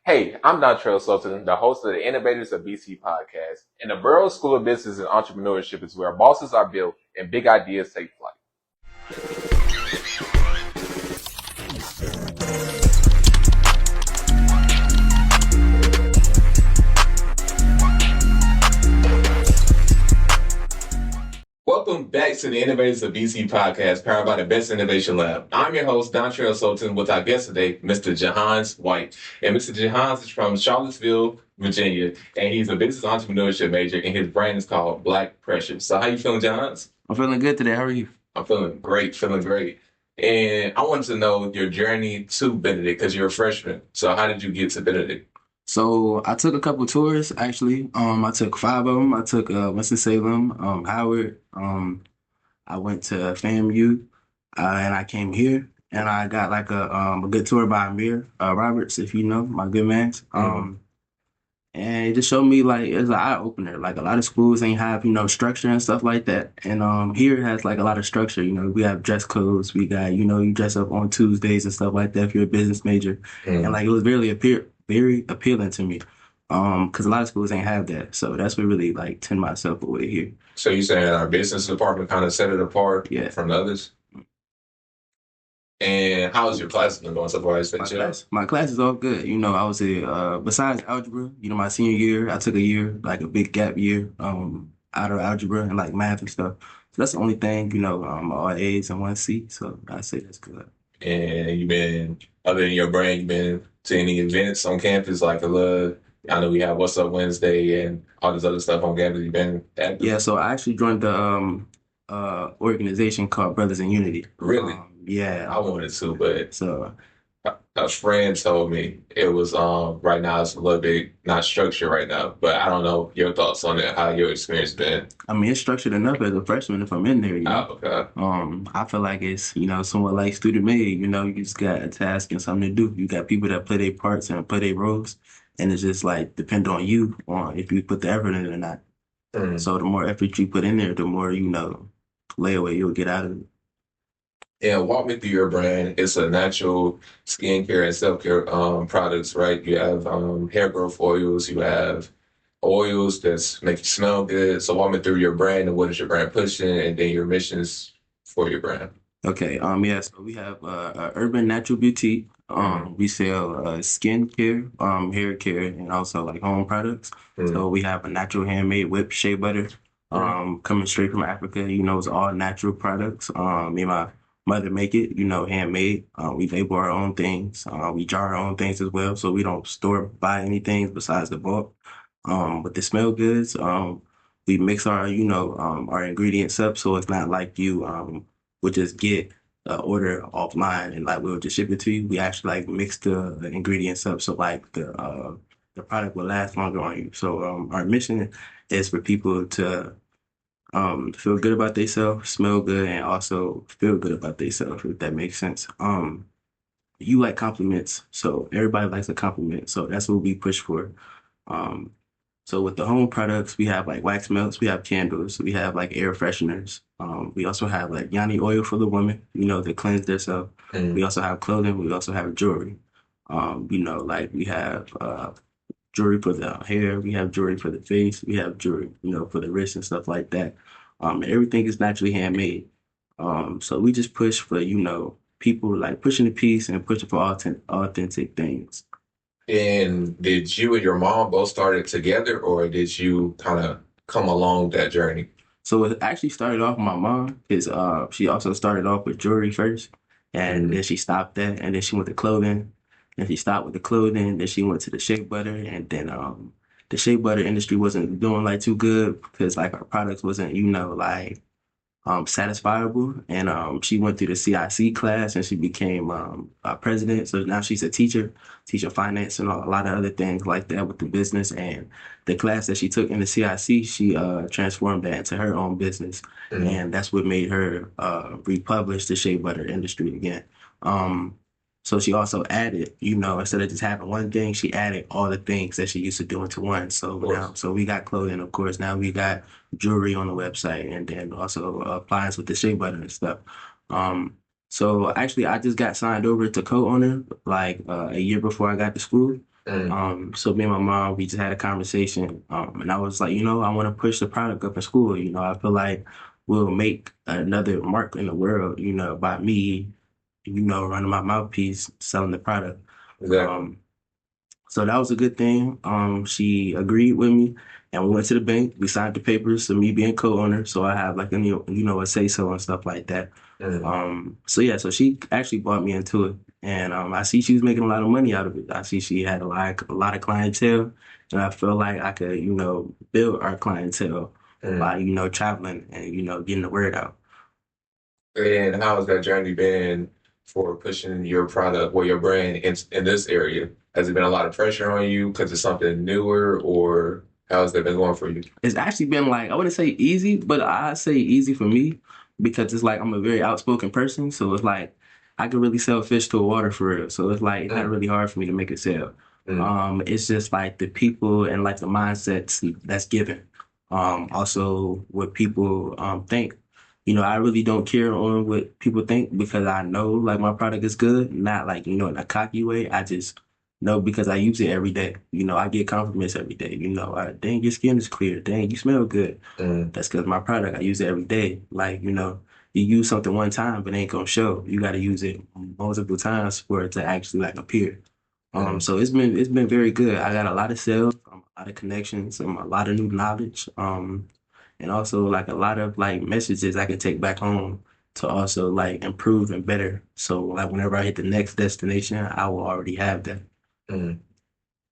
Hey, I'm Dontrell Sultan, the host of the Innovators of BC podcast. And the Burroughs School of Business and Entrepreneurship is where bosses are built and big ideas take flight. Welcome back to the Innovators of BC podcast, powered by the Best Innovation Lab. I'm your host, Dontrell Sultan, with our guest today, Mr. Jahans White. And Mr. Jahans is from Charlottesville, Virginia, and he's a business entrepreneurship major, and his brand is called Blaque, Pressha. So how you feeling, Jahans? I'm feeling good today. How are you? I'm feeling great, feeling great. And I wanted to know your journey to Benedict, because you're a freshman. So how did you get to Benedict? So I took a couple tours actually. I took five of them. I took Winston-Salem, Howard. I went to FAMU, and I came here, and I got like a good tour by Amir Roberts, if you know, my good man. And it just showed me like it's an eye opener. Like a lot of schools ain't have structure and stuff like that, and here it has like a lot of structure. We have dress codes. We got you dress up on Tuesdays and stuff like that if you're a business major, and like it was very appealing to me. Because a lot of schools ain't have that, so that's what really like turned myself away here. So you saying our business department kind of set it apart from the others? And how is your class been going so far? My class is all good. I was besides algebra, my senior year, I took a year, like a big gap year, out of algebra and like math and stuff. So that's the only thing, all A's and one C. So I say that's good. And you've been, other than your brand, you've been to any events on campus, like I know we have What's Up Wednesday and all this other stuff on campus. You've been active? Yeah, so I actually joined the organization called Brothers in Unity. Really? Yeah. I wanted to, but a friend told me it was right now it's a little bit not structured right now. But I don't know your thoughts on it, how your experience been. I mean, it's structured enough as a freshman if I'm in there, Oh, okay. I feel like it's, somewhat like student made, you just got a task and something to do. You got people that play their parts and play their roles. And it's just like depend on you on if you put the effort in it or not. So the more effort you put in there, the more, layaway you'll get out of it. And walk me through your brand. It's a natural skincare and self-care products, right? You have hair growth oils, you have oils that make you smell good. So walk me through your brand and what is your brand pushing, and then your missions for your brand. Okay. Yeah. So we have Urban Natural Beauty. We sell skin care, hair care, and also like home products. So we have a natural handmade whipped shea butter, coming straight from Africa. It's all natural products. Me and my mother make it, handmade. We label our own things. We jar our own things as well, so we don't buy anything besides the bulk. With the smell goods, we mix our ingredients up, so it's not like you would just get order offline and like we'll just ship it to you. We actually like mix the ingredients up so like the product will last longer on you. So our mission is for people to feel good about themselves, smell good, and also feel good about themselves, if that makes sense. You like compliments, so everybody likes a compliment. So that's what we push for. So with the home products, we have like wax melts, we have candles, we have like air fresheners. We also have like Yanni oil for the women, to cleanse themselves. We also have clothing, we also have jewelry. Like we have jewelry for the hair, we have jewelry for the face, we have jewelry, for the wrist and stuff like that. Everything is naturally handmade. So we just push for, people like pushing the peace and pushing for authentic things. And did you and your mom both start it together, or did you kind of come along that journey? So it actually started off with my mom, because she also started off with jewelry first, and then she stopped that, and then she went to clothing, and she stopped with the clothing, then she went to the shea butter, and then the shea butter industry wasn't doing like too good because like our products wasn't, like satisfiable. And she went through the CIC class and she became a president. So now she's a teacher finance and a lot of other things like that with the business. And the class that she took in the CIC, she transformed that into her own business. And that's what made her republish the shea butter industry again. So she also added, instead of just having one thing, she added all the things that she used to do into one. So we got clothing, of course. Now we got jewelry on the website, and then also appliance with the shea butter and stuff. So actually, I just got signed over to co-owner like a year before I got to school. Mm. So me and my mom, we just had a conversation, and I was like, I want to push the product up in school. I feel like we'll make another mark in the world, by me, running my mouthpiece, selling the product. Exactly. Um, so that was a good thing. She agreed with me, and we went to the bank. We signed the papers of me being co-owner, so I have like a say so and stuff like that. Mm. So yeah, so she actually brought me into it, and I see she was making a lot of money out of it. I see she had a lot of clientele, and I feel like I could build our clientele Mm. by traveling and getting the word out. And how has that journey been for pushing your product or your brand in this area? Has it been a lot of pressure on you because it's something newer, or how has that been going for you? It's actually been like I wouldn't say easy, but I say easy for me because it's like I'm a very outspoken person. So it's like I can really sell fish to a water for real. So it's like it's not Mm. really hard for me to make it sell. Mm. It's just like the people and like the mindsets that's given. Also what people think. I really don't care on what people think because I know like my product is good, not like in a cocky way. I just no, because I use it every day. I get compliments every day. Dang, your skin is clear. Dang, you smell good. Mm. That's because my product, I use it every day. Like, you use something one time, but it ain't gonna show. You got to use it multiple times for it to actually like appear. Mm. So it's been very good. I got a lot of sales, a lot of connections, a lot of new knowledge, and also like a lot of like messages I can take back home to also like improve and better. So like whenever I hit the next destination, I will already have that. Mm.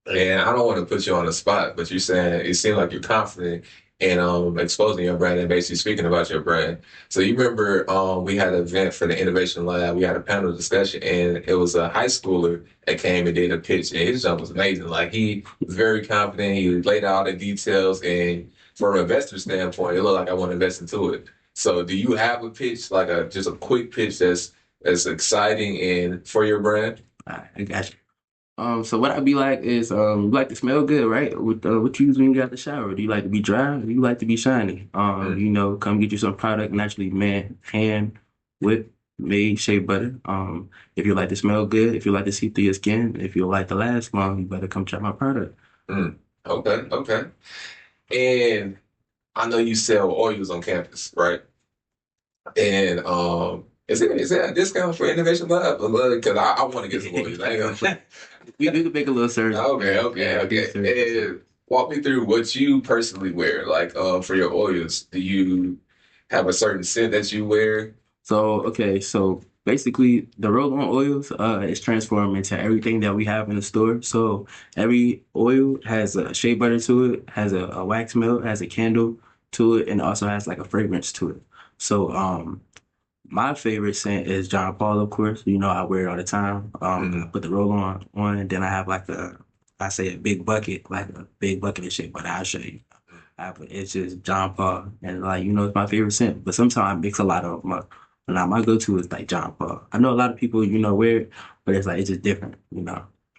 And I don't want to put you on the spot, but you're saying it seems like you're confident in exposing your brand and basically speaking about your brand. So you remember we had an event for the Innovation Lab. We had a panel discussion, and it was a high schooler that came and did a pitch, and his job was amazing. Like he was very confident. He laid out the details, and from an investor standpoint, it looked like I want to invest into it. So do you have a pitch, like a just a quick pitch that's exciting and for your brand? All right, I got you. So what I'd be like is, you like to smell good, right? What you use when you got the shower? Do you like to be dry? Or do you like to be shiny? Mm. Come get you some product naturally man hand whipped made shea butter. If you like to smell good, if you like to see through your skin, if you like to last long, you better come try my product. Mm. Okay, okay. And I know you sell oils on campus, right? And is there a discount for Innovation Lab? Because I want to get some oils. I ain't gonna... We could make a little service. Okay, okay, Yeah, do service. okay. And walk me through what you personally wear, like for your oils. Do you have a certain scent that you wear? So basically the roll-on oils is transformed into everything that we have in the store. So every oil has a shea butter to it, has a wax melt, has a candle to it, and also has like a fragrance to it. So my favorite scent is John Paul, of course. I wear it all the time. I Mm. put the roll on, and then I have like I say a big bucket, like a big bucket of shea butter. I'll show you. It's just John Paul, and like it's my favorite scent. But sometimes I mix a lot of them up. But now my go-to is like John Paul. I know a lot of people wear it, but it's like it's just different.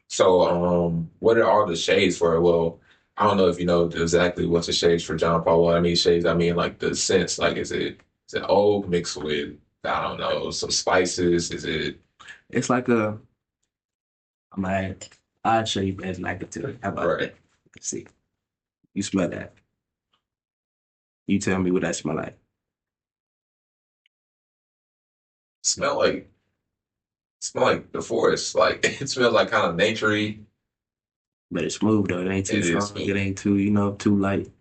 So, what are all the shades for it? Well, I don't know if you know exactly what's the shades for John Paul. What I mean shades, I mean like the scents. Like, is it oak mixed with I don't know some spices? Is it It's like I'm like I'll show you better like it too. How about right? that? Let's see. You smell that? You tell me what that smell like. Smell like smell like the forest. Like it smells like kind of naturey. But it's smooth though. It ain't too It is strong. It smooth. ain't too light.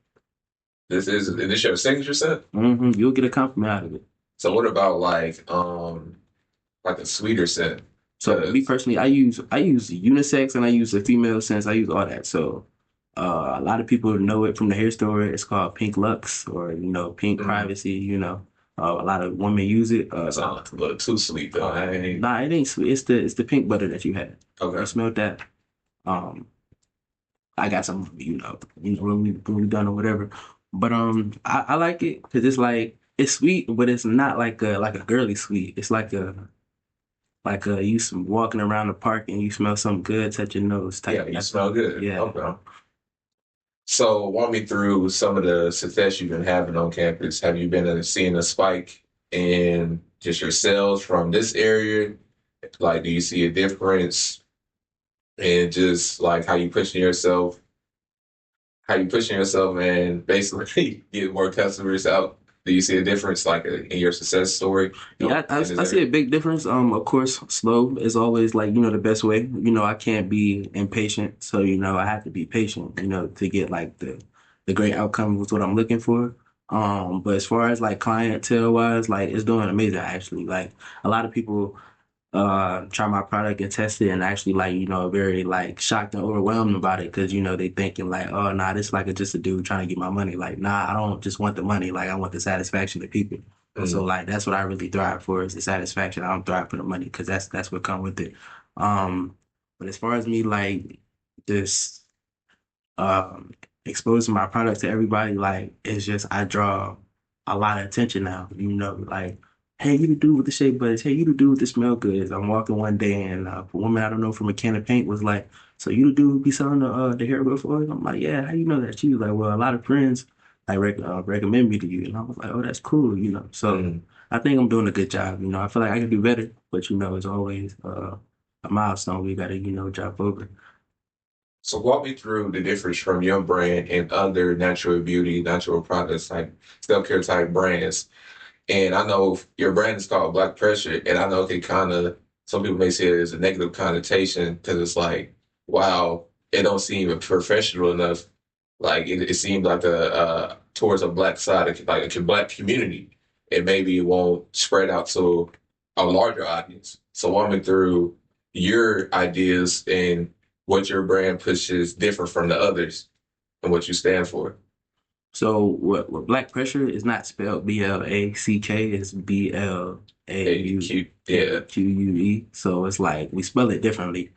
This your signature scent? You'll get a compliment out of it. So what about like a sweeter scent? So me Cause personally, I use unisex and I use the female scents. I use all that. So a lot of people know it from the hair store. It's called Pink Lux or Pink mm, Privacy. A lot of women use it. that sounds a little too sweet though. I ain't Nah, it ain't sweet. It's the pink butter that you had. You okay. smelled that? Um, I got some, when we done or whatever. But I like it because it's like it's sweet, but it's not like a girly sweet. It's like you walking around the park and you smell something good, touch your nose Yeah, type. you That's smell good. yeah. Okay. So walk me through some of the success you've been having on campus. Have you been seeing a spike in just your sales from this area? Like, do you see a difference and just like how you pushing yourself and basically get more customers out? Do you see a difference like in your success story? Yeah, In this I see a area? big difference. Of course, slow is always like, the best way. I can't be impatient, so I have to be patient, to get like the great outcome with what I'm looking for. But as far as like clientele wise, like it's doing amazing actually. Like a lot of people try my product and test it and actually like very like shocked and overwhelmed about it because they thinking like, oh nah, this like just a dude trying to get my money. Like nah, I don't just want the money, like I want the satisfaction of people. And so Mm. like that's what I really thrive for is the satisfaction. I don't thrive for the money because that's what come with it. um but as far as me like just um exposing my product to everybody, like it's just I draw a lot of attention now, like, hey, you the dude with the shea butters, hey, you the dude with the smell goods. I'm walking one day and a woman I don't know from a can of paint was like, so you the dude who be selling the hair growth oil? I'm like, yeah, how you know that? She was like, well, a lot of friends like recommend me to you. And I was like, oh, that's cool, so Mm. I think I'm doing a good job. I feel like I can do better, but it's always a milestone we gotta drop over. So walk me through the difference from your brand and other natural beauty, natural products like self-care type brands. And I know your brand is called Black Pressure, and I know it can kind of some people may see it as a negative connotation because it's like, wow, it don't seem professional enough. Like it seems like a towards a black side, like a black community, and maybe it won't spread out to a larger audience. So walk me through your ideas and what your brand pushes different from the others and what you stand for. So what Black Pressure is not spelled Black, it's A Blau cute, yeah, yeah. Que. So it's like we spell it differently,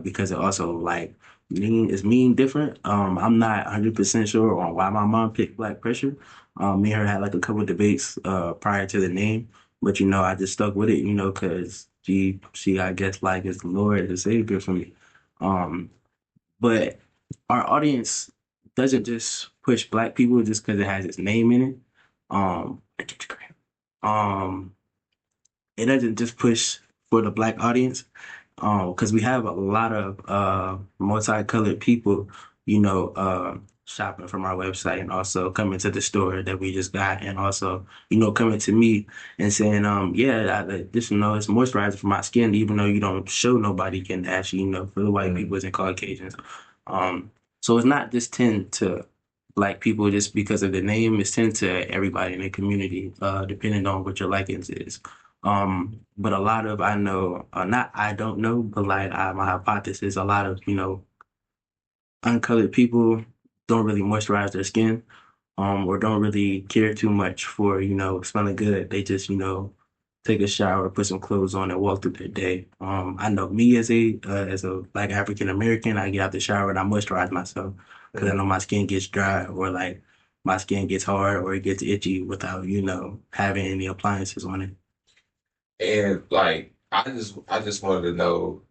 because it also like mean is mean different. I'm not 100% sure on why my mom picked Black Pressure. Me and her had like a couple of debates prior to the name, but I just stuck with it, because she I guess like is the Lord and Savior for me. Um but our audience doesn't just push black people just because it has its name in it. Um, um, it doesn't just push for the black audience. Because we have a lot of multicolored people, shopping from our website and also coming to the store that we just got, and also coming to me and saying, yeah, this it's moisturizer for my skin, even though you don't show nobody can actually, for the white Mm. people and Caucasians. Um, so it's not just tend to black people just because of the name, it's tend to everybody in the community, depending on what your likings is. But a lot of I know, not I don't know, but like my hypothesis, a lot of uncolored people don't really moisturize their skin, or don't really care too much for smelling good. They just take a shower, put some clothes on, and walk through their day. I know me as a black African American, I get out the shower and I moisturize myself because I know Mm. my skin gets dry or like my skin gets hard or it gets itchy without having any appliances on it. And like, I just wanted to know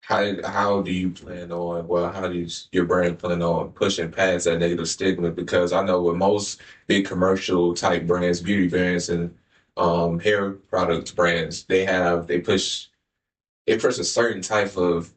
how do you plan on, well, how does your brand plan on pushing past that negative stigma? Because I know with most big commercial type brands, beauty brands, and hair products brands, they push a certain type of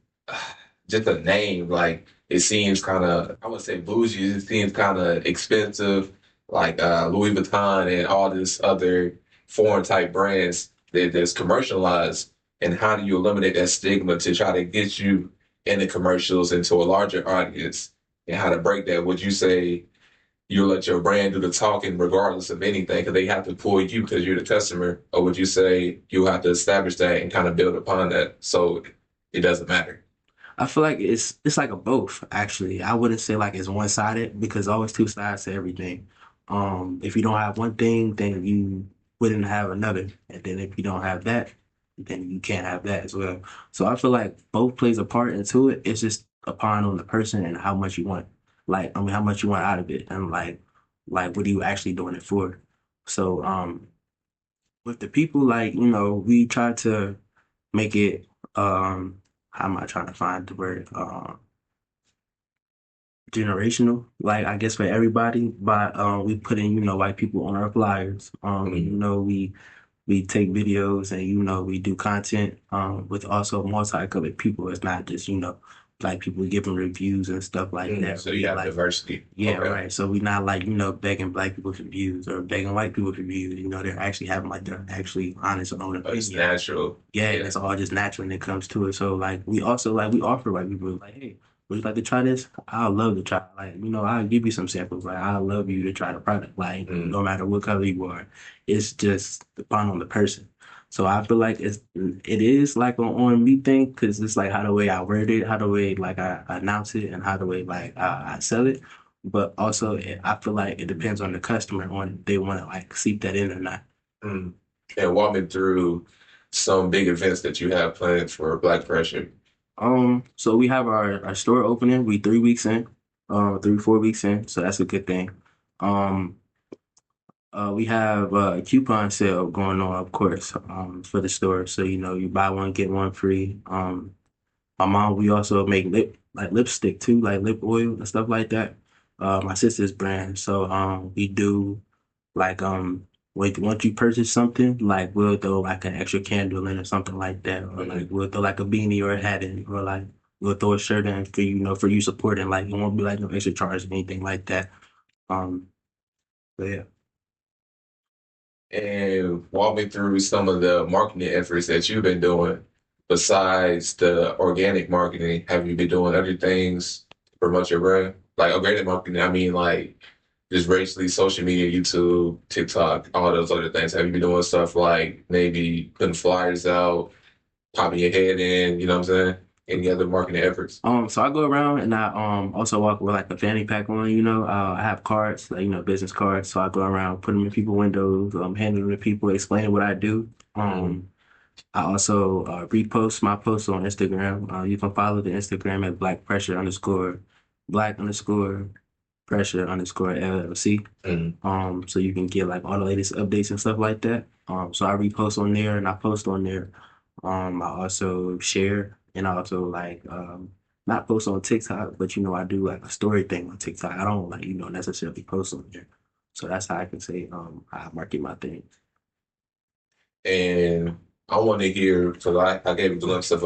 just a name. Like it seems kind of, I would say bougie. It seems kind of expensive, like Louis Vuitton and all this other foreign type brands that's commercialized. And how do you eliminate that stigma to try to get you in the commercials into a larger audience? And how to break that? Would you say you let your brand do the talking regardless of anything because they have to pull you because you're the customer? Or would you say you have to establish that and kind of build upon that so it doesn't matter? I feel like it's like a both, actually. I wouldn't say like it's one sided because always two sides to everything. If you don't have one thing, then you wouldn't have another. And then if you don't have that, then you can't have that as well. So I feel like both plays a part into it. It's just upon on the person and how much you want. Like, I mean, how much you want out of it and like what are you actually doing it for? So with the people, like, we try to make it how am I trying to find the word? Generational, like I guess for everybody, but we put in, white people on our flyers. Mm. We we take videos and we do content with also multicolored people. It's not just black people giving reviews and stuff like that. So you have diversity. Yeah, Okay. right. So we not like, begging black people for views or begging white people for views. They're actually having like their actually honest own It's opinion. natural. Yeah, and Yeah. it's all just natural when it comes to it. So like we also like we offer white people like, hey, would you like to try this? I'd love to try. Like, I'll give you some samples. Like I'd love you to try the product. Like Mm. no matter what color you are. It's just depending on the person. So I feel like it is like an on me thing because it's like how the way I word it, how the way like I announce it, and how the way like I sell it. But also, I feel like it depends on the customer on if they want to like seep that in or not. Mm. And walk me through some big events that you have planned for Black Pressure. So we have our store opening. We 3 weeks in, 3, 4 weeks in, so that's a good thing. Um, we have a coupon sale going on, of course, for the store. So you buy one get one free. My mom, we also make lipstick too, like lip oil and stuff like that. My sister's brand. So we do like wait once you purchase something, like we'll throw like an extra candle in or something like that, or like we'll throw like a beanie or a hat in, or like we'll throw a shirt in for for you supporting. Like it won't be like no extra charge or anything like that. Um, but yeah. And walk me through some of the marketing efforts that you've been doing besides the organic marketing. Have you been doing other things to promote your brand? Like organic marketing, I mean like just basically social media, YouTube, TikTok, all those other things. Have you been doing stuff like maybe putting flyers out, popping your head in, you know what I'm saying? Any other marketing efforts? So I go around and I also walk with like a fanny pack on, I have cards, like, business cards. So I go around, put them in people's windows, handing them to people, explaining what I do. Mm. I also repost my posts on Instagram. You can follow the Instagram at Black_Pressure_LLC. Mm. So you can get like all the latest updates and stuff like that. So I repost on there and I post on there. I also share and I also like not post on TikTok, but I do like a story thing on TikTok. I don't like necessarily post on there. So that's how I can say I market my things. And I want to hear because I gave a glimpse of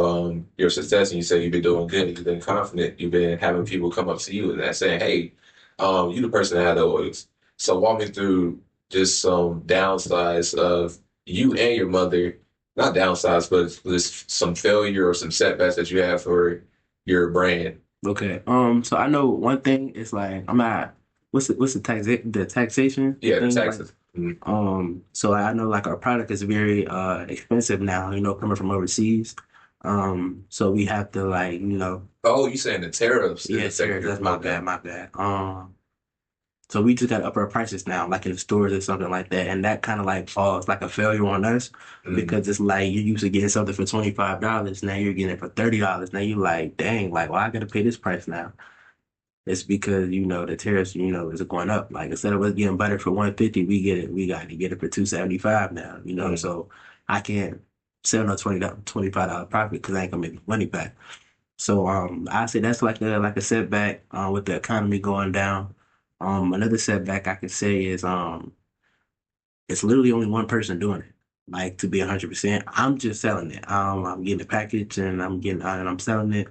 your success and you say you've been doing good, you've been confident, you've been having people come up to you and they're saying, hey, you the person that had the oils. So walk me through just some downsides of you and your mother, not downsides, but just some failure or some setbacks that you have for your brand. Okay. So I know one thing is like I'm not what's the taxation Yeah, the thing like taxes. Mhm. so I know like our product is very expensive now, coming from overseas. So we have to like, Oh, you saying the tariffs is yeah, affecting sure, your that's my okay. bad, my bad. So we just got to up our prices now, like in the stores or something like that. And that kind of like falls like a failure on us Mm. because it's like you used to getting something for $25. Now you're getting it for $30. Now you're like, dang, like, well, I got to pay this price now. It's because, the tariffs, is going up. Like instead of us getting butter for 150, we got to get it for 275 now, Mm. so I can't sell no $25 profit because I ain't gonna make the money back. So I say that's like a setback with the economy going down. Another setback I could say is it's literally only one person doing it. Like to be 100%, I'm just selling it. I'm getting a package and I'm selling it.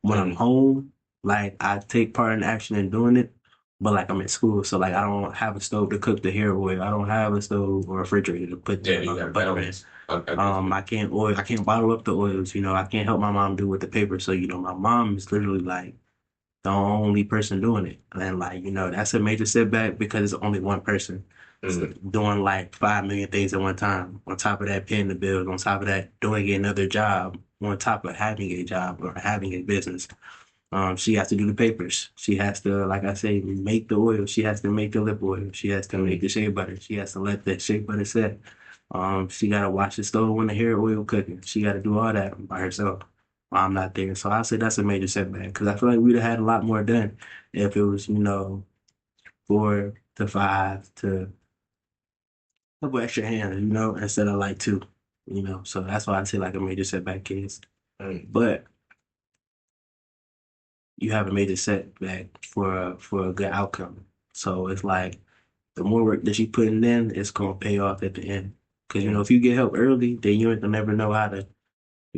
When I'm Mm. home, like I take part in action in doing it, but like I'm in school, so like I don't have a stove to cook the hair oil. I don't have a stove or a refrigerator to put Yeah, the you got butter in. balance. I get you. I can't bottle up the oils. I can't help my mom do with the paper. So my mom is literally like the only person doing it. And like, that's a major setback because it's only one person Mm. doing like 5 million things at one time. On top of that, paying the bills, on top of that, doing another job, on top of having a job or having a business. She has to do the papers. She has to, like I say, make the oil. She has to make the lip oil. She has to make Mm. the shea butter. She has to let that shea butter set. She gotta watch the stove when the hair oil cooking. She gotta do all that by herself while I'm not there. So I say that's a major setback because I feel like we'd have had a lot more done if it was, 4 to 5 to a couple extra hands, instead of like two, So that's why I say like a major setback is. Mm. But you have a major setback for a good outcome. So it's like the more work that you putting in, it's gonna pay off at the end. Because, if you get help early, then you ain't gonna never know how to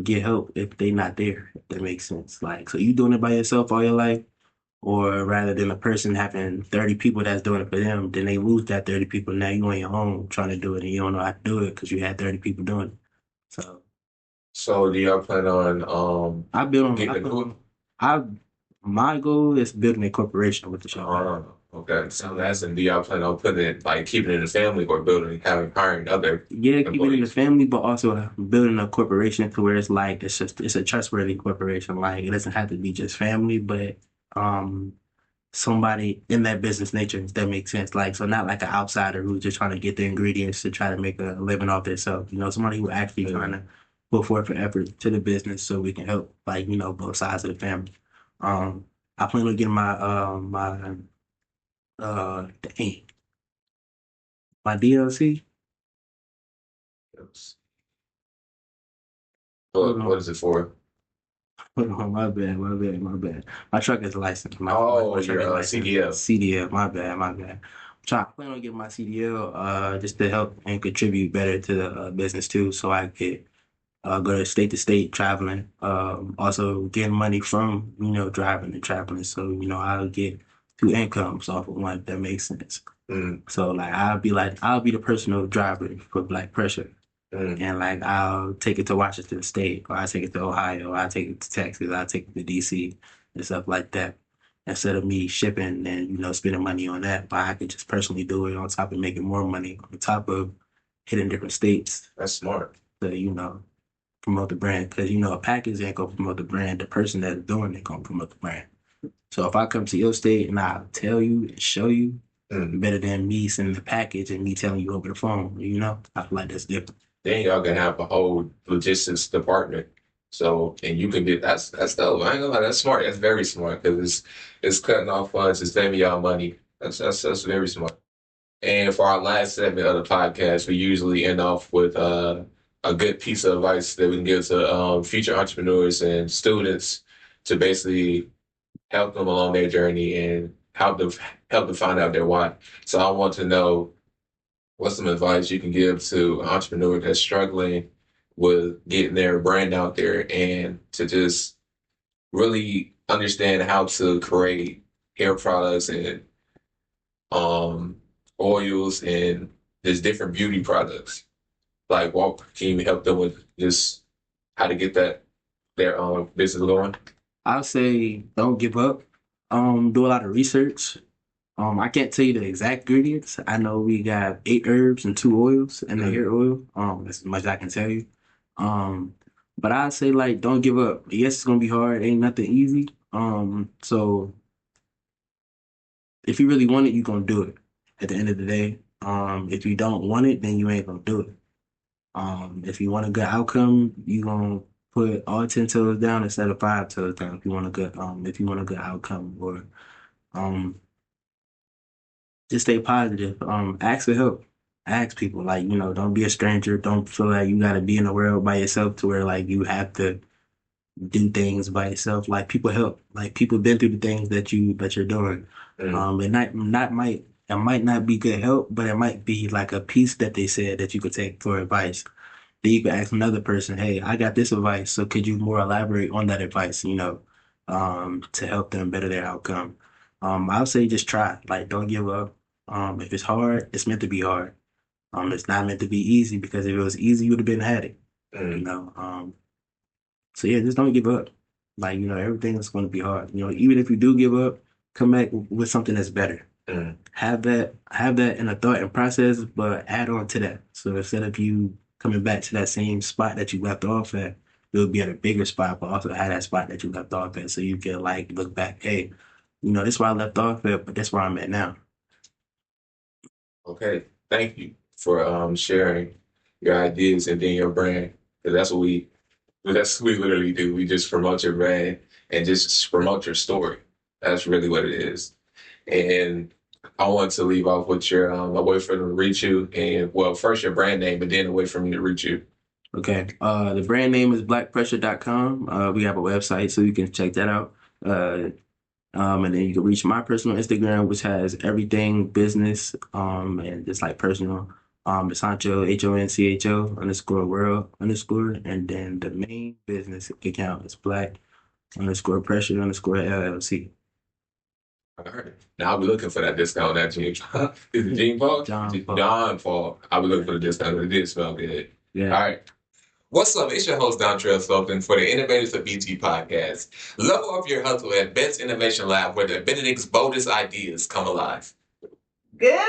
get help if they not there, if that makes sense. Like, so you doing it by yourself all your life, or rather than a person having 30 people that's doing it for them, then they lose that 30 people. Now you on your own trying to do it and you don't know how to do it because you had 30 people doing it. So So do y'all plan on I build on, getting a new? I, my goal is building a corporation with the show. Okay. So that's and do y'all plan on putting it like keeping it in the family or building hiring other Yeah, keep it in the employees? family, but also building a corporation to where it's like it's a trustworthy corporation. Like it doesn't have to be just family, but um somebody in that business nature, if that makes sense. Like so not like an outsider who's just trying to get the ingredients to try to make a living off themselves. Somebody who actually trying to put forth an effort to the business so we can help like, both sides of the family. I plan on getting dang, my DLC. Yes. Hold What on. is it for? Hold on, my bad. My truck is licensed. My Oh, truck is your licensed. CDL. CDL, my bad. I plan on getting my CDL just to help and contribute better to the business too, so I could go to state traveling. Also getting money from driving and traveling, so I'll get two incomes off of one. If that makes sense. Mm, So like I'll be the personal driver for Black Pressure. mm. And like I'll take it to Washington State, or I take it to Ohio, or I take it to Texas, I take it to DC and stuff like that. Instead of me shipping and spending money on that, but I could just personally do it on top of making more money on top of hitting different states That's smart. to promote the brand. Because a package ain't gonna promote the brand, the person that's doing it gonna promote the brand. So if I come to your state and I tell you and show you, Mm. better than me sending the package and me telling you over the phone. I feel like that's different. Then y'all can have a whole logistics department. So and you can get that's dope. I ain't gonna lie, that's smart. That's very smart because it's cutting off funds, it's saving y'all money. That's very smart. And for our last segment of the podcast, we usually end off with a good piece of advice that we can give to future entrepreneurs and students to basically help them along their journey and help them find out their why. So I want to know what's some advice you can give to an entrepreneur that's struggling with getting their brand out there and to just really understand how to create hair products and um oils and just different beauty products. Like what can you help them with just how to get their business going? I'll say don't give up. Do a lot of research. I can't tell you the exact ingredients. I know we got 8 herbs and 2 oils and the Mm. hair oil. That's as much as I can tell you. Um, but I'd say like don't give up. Yes, it's gonna be hard. Ain't nothing easy. So if you really want it, you're gonna do it at the end of the day. If you don't want it, then you ain't gonna do it. If you want a good outcome, you gonna put all 10 toes down instead of 5 toes down if you want a good outcome or um just stay positive. Ask for help. Ask people, like, don't be a stranger. Don't feel like you gotta be in the world by yourself to where like you have to do things by yourself. Like people help. Like people been through the things that you're doing. Mm. It might not be good help, but it might be like a piece that they said that you could take for advice. Then you can ask another person, hey, I got this advice, so could you more elaborate on that advice, to help them better their outcome. I'll say just try. Like don't give up. If it's hard, it's meant to be hard. It's not meant to be easy because if it was easy, you would have been had it. You Mm. know. So yeah, just don't give up. Like, everything is going to be hard. Even if you do give up, come back with something that's better. Mm. Have that in a thought and process, but add on to that. So instead of you coming back to that same spot that you left off at, you'll be at a bigger spot, but also have that spot that you left off at. So you can like look back, hey, this is where I left off at, but that's where I'm at now. Okay. Thank you for sharing your ideas and being your brand. 'Cause that's what we literally do. We just promote your brand and just promote your story. That's really what it is. And I want to leave off with your a way for them to reach you and well, first your brand name, but then a way for me to reach you. Okay. The brand name is blackpressure.com. We have a website, so you can check that out. Uh, and then you can reach my personal Instagram, which has everything business, and just like personal. It's Honcho, HONCHO_world_, and then the main business account is Blaque_Pressha_LLC. All right. Now I'll be looking for that discount at Gene. Is it Gene Paul? John Paul. John Paul. I'll be looking for the discount. It did smell good. Yeah. All right. What's up? It's your host, Dontrell Slocum, for the Innovators of BT podcast. Level up your hustle at Best Innovation Lab, where the Benedict's boldest ideas come alive. Good